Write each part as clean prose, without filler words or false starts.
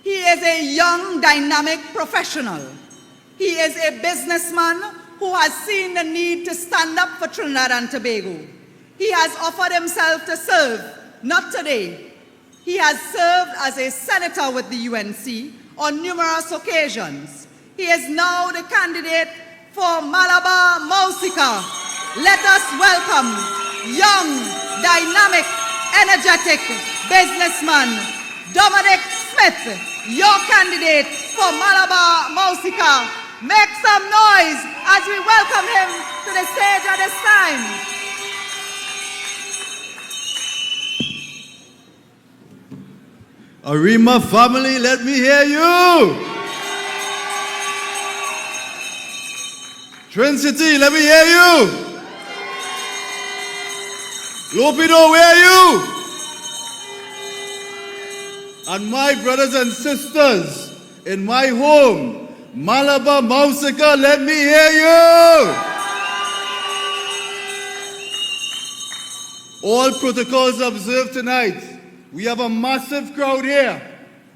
He is a young, dynamic professional. He is a businessman who has seen the need to stand up for Trinidad and Tobago. He has offered himself to serve, not today. He has served as a senator with the UNC on numerous occasions. He is now the candidate for Malabar Mausica. Let us welcome young, dynamic, energetic businessman Dominic Smith, your candidate for Malabar Mausica. Make some noise as we welcome him to the stage at this time. Arima family, let me hear you. Twin City, let me hear you. Lopido, where are you? And my brothers and sisters in my home, Malabar Mausica, let me hear you. All protocols observed tonight. We have a massive crowd here.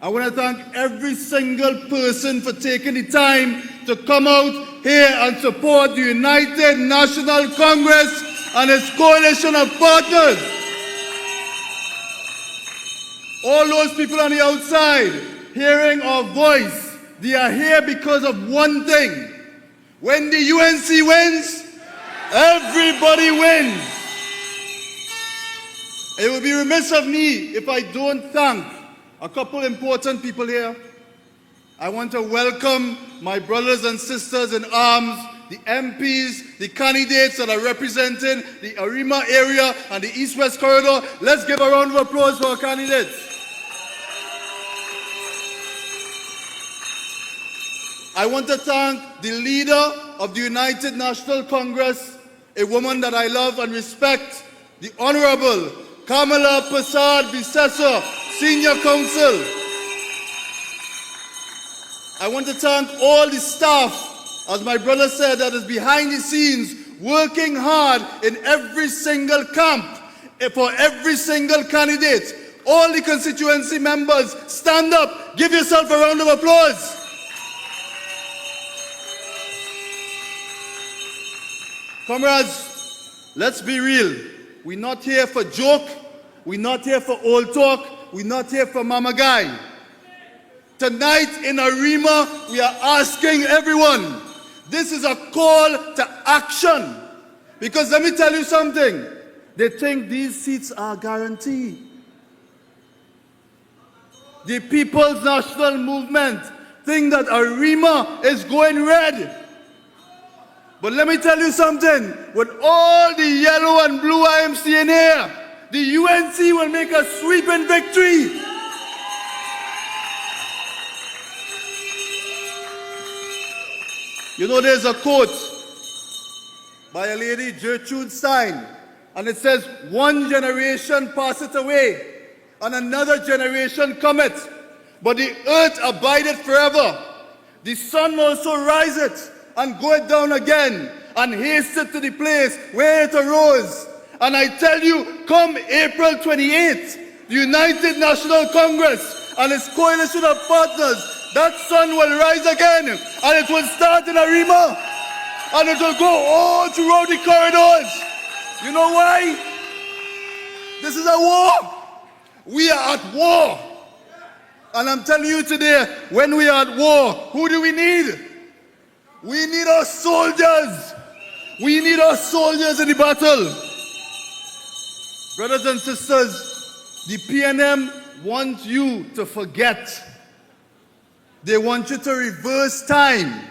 I want to thank every single person for taking the time to come out here and support the United National Congress and its coalition of partners. All those people on the outside hearing our voice, they are here because of one thing. When the UNC wins, everybody wins. It would be remiss of me if I don't thank a couple important people here. I want to welcome my brothers and sisters in arms, the MPs, the candidates that are representing the Arima area and the East-West Corridor. Let's give a round of applause for our candidates. I want to thank the leader of the United National Congress, a woman that I love and respect, the Honorable Kamala Prasad Bisesa, Senior Counsel. I want to thank all the staff, as my brother said, that is behind the scenes, working hard in every single camp, for every single candidate. All the constituency members, stand up, give yourself a round of applause. Comrades, let's be real. We're not here for joke. We're not here for old talk. We're not here for mama guy. Tonight in Arima, we are asking everyone. This is a call to action. Because let me tell you something. They think these seats are guaranteed. The People's National Movement think that Arima is going red. But let me tell you something, with all the yellow and blue IMC in here, the UNC will make a sweeping victory. You know, there's a quote by a lady, Gertrude Stein, and it says, "One generation passeth away, and another generation cometh, but the earth abideth forever. The sun also riseth, and go it down again, and hasten to the place where it arose." And I tell you, come April 28th, the United National Congress and its coalition of partners, that sun will rise again, and it will start in Arima, and it will go all throughout the corridors. You know why? This is a war. We are at war. And I'm telling you today, when we are at war, who do we need? We need our soldiers. We need our soldiers in the battle. Brothers and sisters, the PNM wants you to forget. They want you to reverse time.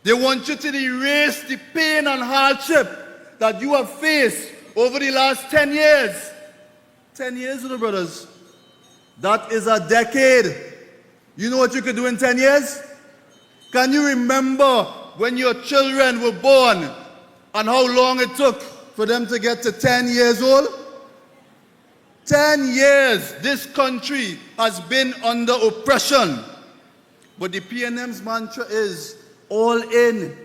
They want you to erase the pain and hardship that you have faced over the last 10 years. 10 years, little brothers. That is a decade. You know what you could do in 10 years? Can you remember when your children were born and how long it took for them to get to 10 years old? 10 years this country has been under oppression. But the PNM's mantra is all in.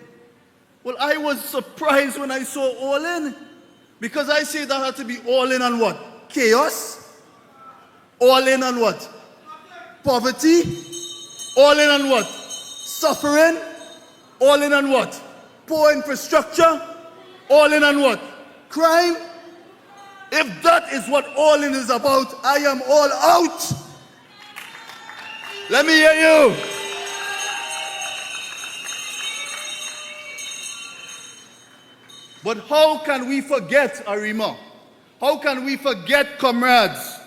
Well, I was surprised when I saw all in, because I say that had to be all in on what? Chaos? All in on what? Poverty, all in on what? Suffering, all in on what? Poor infrastructure, all in on what? Crime. If that is what all in is about, I am all out. Let me hear you. But how can we forget, Arima? How can we forget, comrades,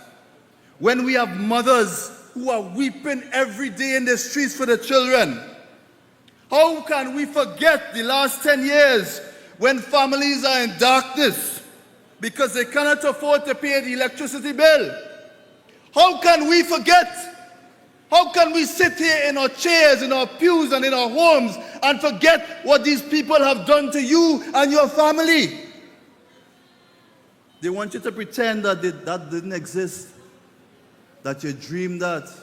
when we have mothers who are weeping every day in the streets for the children? How can we forget the last 10 years when families are in darkness because they cannot afford to pay the electricity bill? How can we forget? How can we sit here in our chairs, in our pews, and in our homes and forget what these people have done to you and your family? They want you to pretend that that didn't exist, that you dreamed that.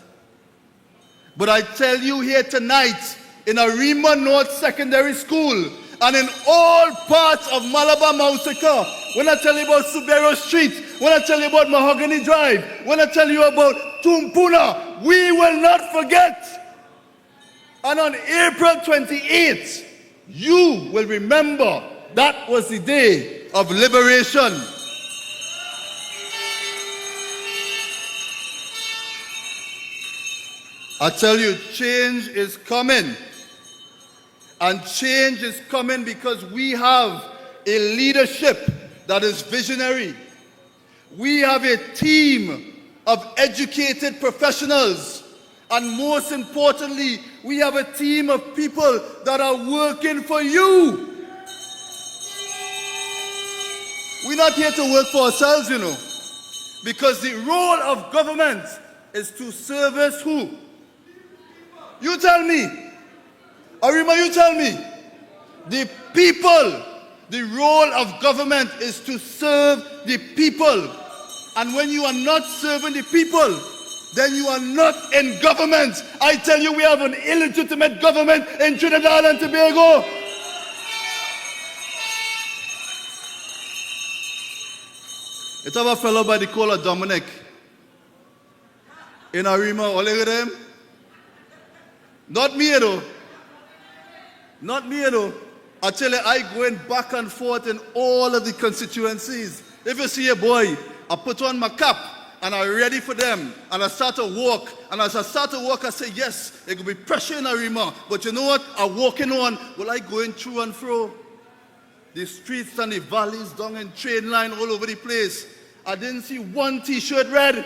But I tell you here tonight, in Arima North Secondary School, and in all parts of Malabar, Mausica, when I tell you about Subero Street, when I tell you about Mahogany Drive, when I tell you about Tumpuna, we will not forget. And on April 28th, you will remember that was the day of liberation. I tell you, change is coming. And change is coming because we have a leadership that is visionary. We have a team of educated professionals. And most importantly, we have a team of people that are working for you. We're not here to work for ourselves, you know. Because the role of government is to service who? You tell me. Arima, you tell me. The people. The role of government is to serve the people. And when you are not serving the people, then you are not in government. I tell you, we have an illegitimate government in Trinidad and Tobago. It's have a fellow by the call of Dominic in Arima. All of them. Not me, though. Not me, though. I tell you, I going back and forth in all of the constituencies. If you see a boy, I put on my cap and I'm ready for them. And I start to walk. And as I start to walk, I say, yes, it could be pressure in Arima. But you know what? I'm walking on. Well, I going through and fro. The streets and the valleys down in train line all over the place. I didn't see one t-shirt red.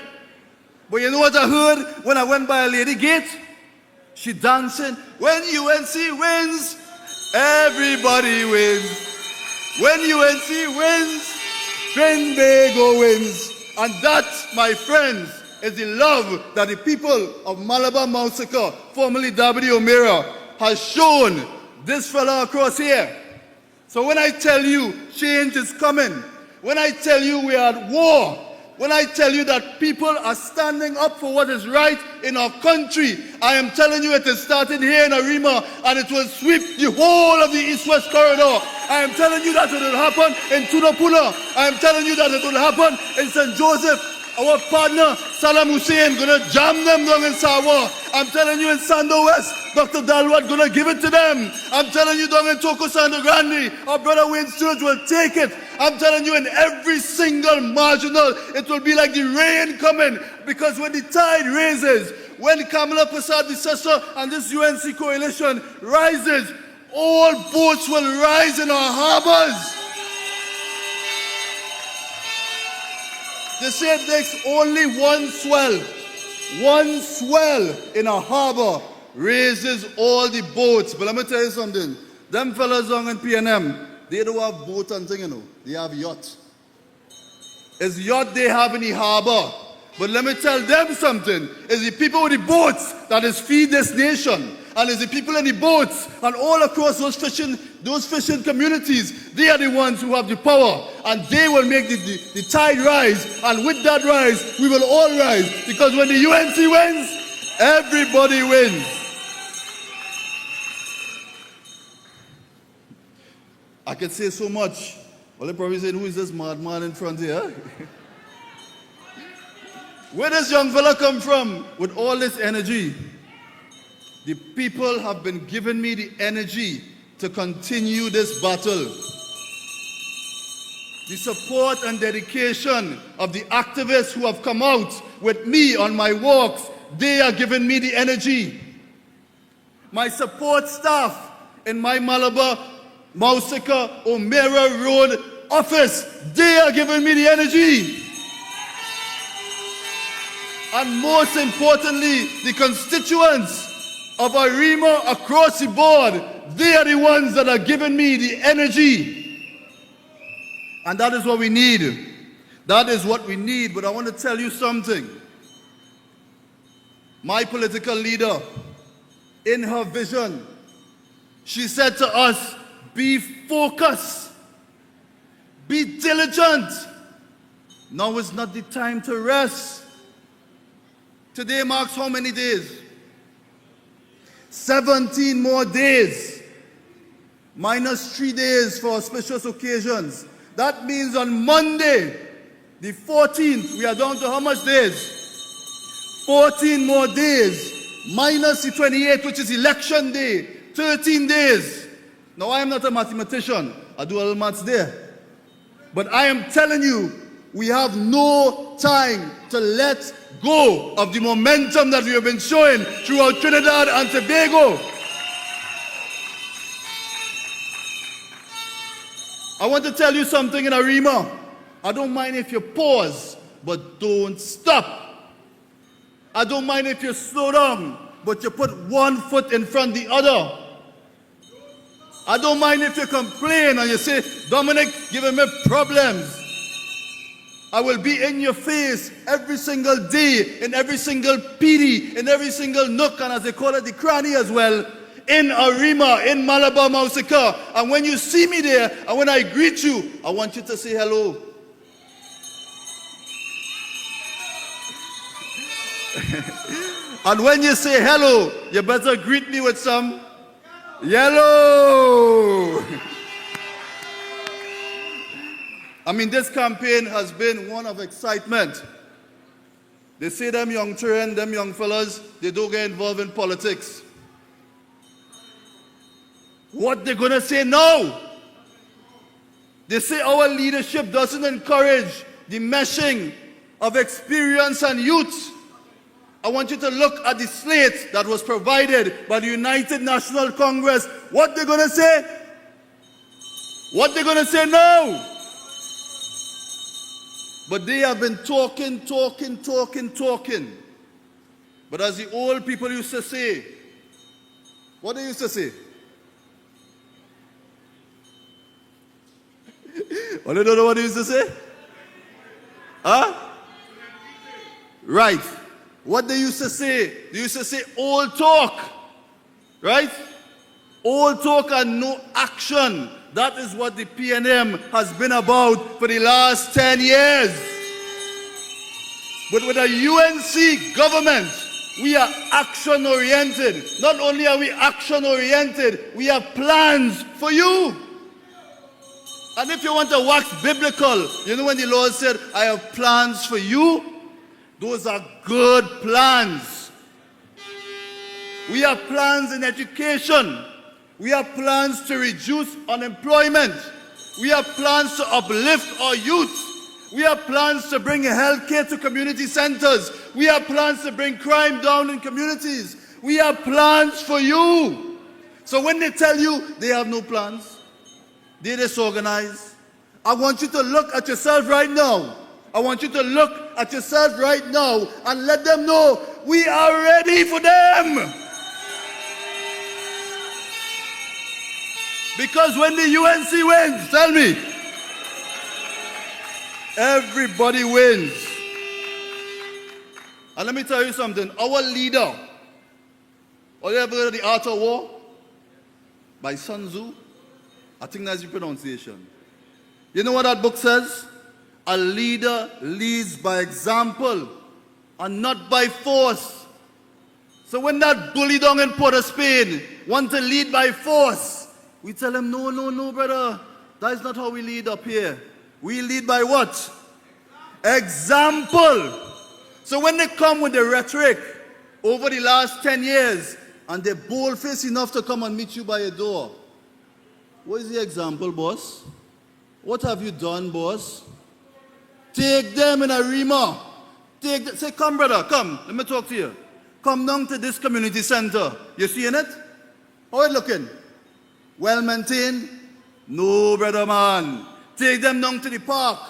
But you know what I heard when I went by a lady gate? She dancing. When UNC wins, everybody wins. When UNC wins, Trinbago wins. And that, my friends, is the love that the people of Malabar Mausica, formerly W. O'Meara, has shown this fella across here. So when I tell you change is coming, when I tell you we are at war, when I tell you that people are standing up for what is right in our country, I am telling you it is starting here in Arima and it will sweep the whole of the East-West corridor. I am telling you that it will happen in Tunapuna. I am telling you that it will happen in St. Joseph. Our partner, Salam Hussein, gonna jam them down in Sawa. I'm telling you in Sando West, Dr. Dalwat gonna give it to them. I'm telling you down in Toko Sando Grande, our brother Wayne Sturge will take it. I'm telling you in every single marginal, it will be like the rain coming. Because when the tide raises, when Kamala Prasad Visesa and this UNC coalition rises, all boats will rise in our harbors. They say it takes only one swell in a harbor raises all the boats. But let me tell you something. Them fellas on in PNM, they don't have boat and thing, you know. They have yacht. It's yacht they have in the harbor. But let me tell them something. It's the people with the boats that is feed this nation. And it's the people in the boats and all across those fishing communities. They are the ones who have the power. And they will make the tide rise. And with that rise, we will all rise. Because when the UNC wins, everybody wins. I can say so much. Well, they probably say, who is this madman in front here? Where does young fella come from with all this energy? The people have been giving me the energy to continue this battle. The support and dedication of the activists who have come out with me on my walks, they are giving me the energy. My support staff in my Malabar, Mausica, O'Meara Road office, they are giving me the energy. And most importantly, the constituents of Arima across the board, they are the ones that are giving me the energy. And that is what we need. That is what we need. But I want to tell you something. My political leader, in her vision, she said to us, be focused, be diligent. Now is not the time to rest. Today marks how many days? 17 more days, minus 3 days for auspicious occasions. That means on Monday, the 14th, we are down to how much days? 14 more days, minus the 28th, which is election day, 13 days. Now, I am not a mathematician. I do a little maths there. But I am telling you, we have no time to let go of the momentum that we have been showing throughout Trinidad and Tobago. I want to tell you something in Arima. I don't mind if you pause, but don't stop. I don't mind if you slow down, but you put one foot in front of the other. I don't mind if you complain and you say, Dominic, giving me problems. I will be in your face every single day, in every single PD, in every single nook, and as they call it, the cranny as well, in Arima, in Malabar, Mausica. And when you see me there, and when I greet you, I want you to say hello. And when you say hello, you better greet me with some yellow. I mean, this campaign has been one of excitement. They say them young children, them young fellas, they don't get involved in politics. What they gonna say now? They say our leadership doesn't encourage the meshing of experience and youth. I want you to look at the slate that was provided by the United National Congress. What they gonna say? What they gonna say now? But they have been talking. But as the old people used to say, what they used to say? Well, you don't know what they used to say? Huh? Right. What they used to say? They used to say old talk. Right? Old talk and no action. That is what the PNM has been about for the last 10 years. But with a UNC government, we are action-oriented. Not only are we action-oriented, we have plans for you. And if you want to wax biblical, you know when the Lord said, I have plans for you? Those are good plans. We have plans in education. We have plans to reduce unemployment. We have plans to uplift our youth. We have plans to bring health care to community centers. We have plans to bring crime down in communities. We have plans for you. So when they tell you they have no plans, they disorganize, I want you to look at yourself right now. I want you to look at yourself right now and let them know we are ready for them. Because when the UNC wins, tell me, everybody wins. And let me tell you something. Our leader, or you ever heard of The Art of War? By Sun Tzu? I think that's the pronunciation. You know what that book says? A leader leads by example and not by force. So when that bully down in Port of Spain want to lead by force, we tell him, no, brother. That is not how we lead up here. We lead by what? Example. So when they come with the rhetoric over the last 10 years, and they're bold-faced enough to come and meet you by your door, what is the example, boss? What have you done, boss? Take them in a Rima. Say, come, brother, come. Let me talk to you. Come down to this community center. You seeing it? How it looking? Well maintained? No, brother man. Take them down to the park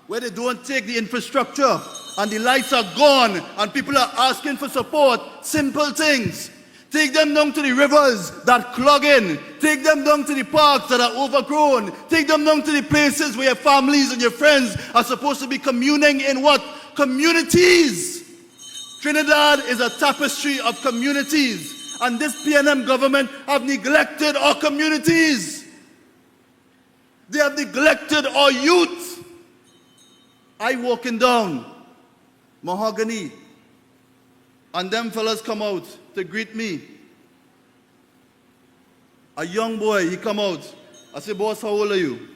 where they don't take the infrastructure and the lights are gone and people are asking for support. Simple things. Take them down to the rivers that clog in. Take them down to the parks that are overgrown. Take them down to the places where your families and your friends are supposed to be communing in what? Communities. Trinidad is a tapestry of communities, and this PNM government have neglected our communities. They have neglected our youth. I walking down Mahogany, and them fellas come out to greet me. A young boy, he come out. I say, boss, how old are you?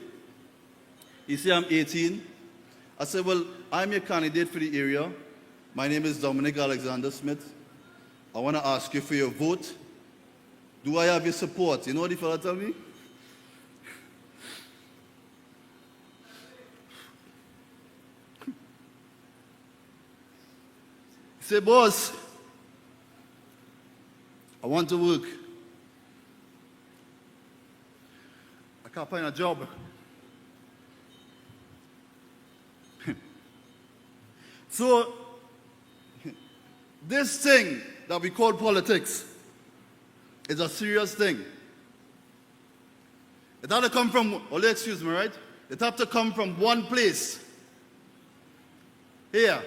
He say, I'm 18. I said, well, I'm your candidate for the area. My name is Dominic Alexander Smith. I want to ask you for your vote. Do I have your support? You know what the fella tell me? He said, boss, I want to work. I can't find a job. So, this thing that we call politics is a serious thing. It had to come from, excuse me, right? It had to come from one place. Here.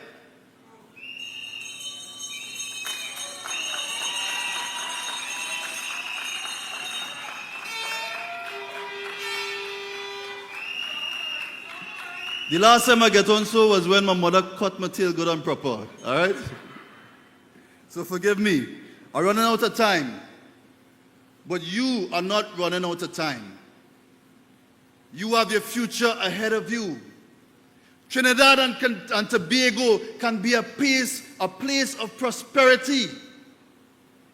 The last time I get on so was when my mother cut my tail good and proper, all right? So forgive me. I'm running out of time. But you are not running out of time. You have your future ahead of you. Trinidad and Tobago can be a place of prosperity.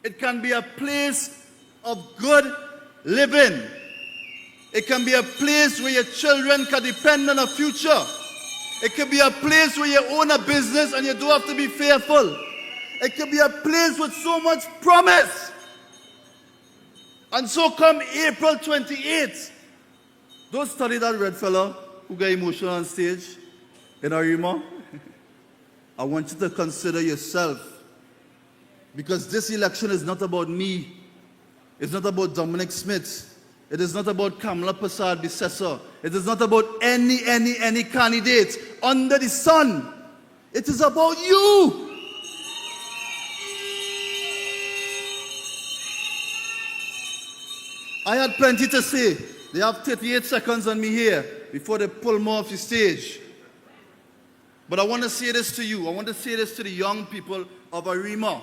It can be a place of good living. It can be a place where your children can depend on a future. It can be a place where you own a business and you don't have to be fearful. It can be a place with so much promise. And so come April 28th, don't study that red fella who got emotional on stage in Arima. I want you to consider yourself. Because this election is not about me. It's not about Dominic Smith. It is not about Kamala Prasad Bisesa. It is not about any candidate under the sun. It is about you. I had plenty to say. They have 38 seconds on me here before they pull me off the stage. But I want to say this to you. I want to say this to the young people of Arima.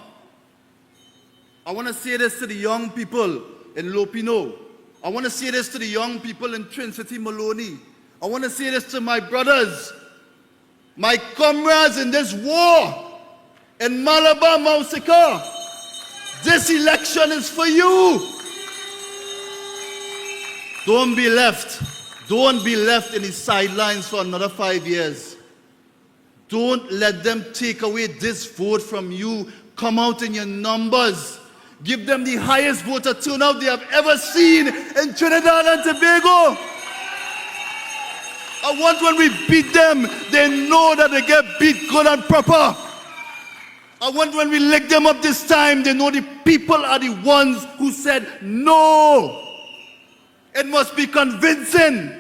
I want to say this to the young people in Lopino. I want to say this to the young people in Trinity Maloney. I want to say this to my brothers, my comrades in this war in Malabar, Mausica. This election is for you. Don't be left. Don't be left in the sidelines for another 5 years. Don't let them take away this vote from you. Come out in your numbers. Give them the highest voter turnout they have ever seen in Trinidad and Tobago. I want when we beat them, they know that they get beat good and proper. I want when we lick them up this time, they know the people are the ones who said no. It must be convincing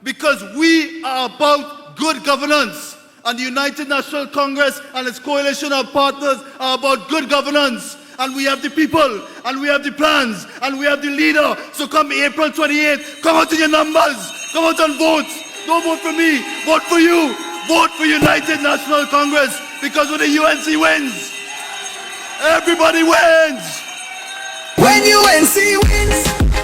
because we are about good governance. And the United National Congress and its coalition of partners are about good governance. And we have the people, and we have the plans, and we have the leader. So come April 28th, come out in your numbers, come out and vote. Don't vote for me, vote for you. Vote for United National Congress, because when the UNC wins, everybody wins. When UNC wins.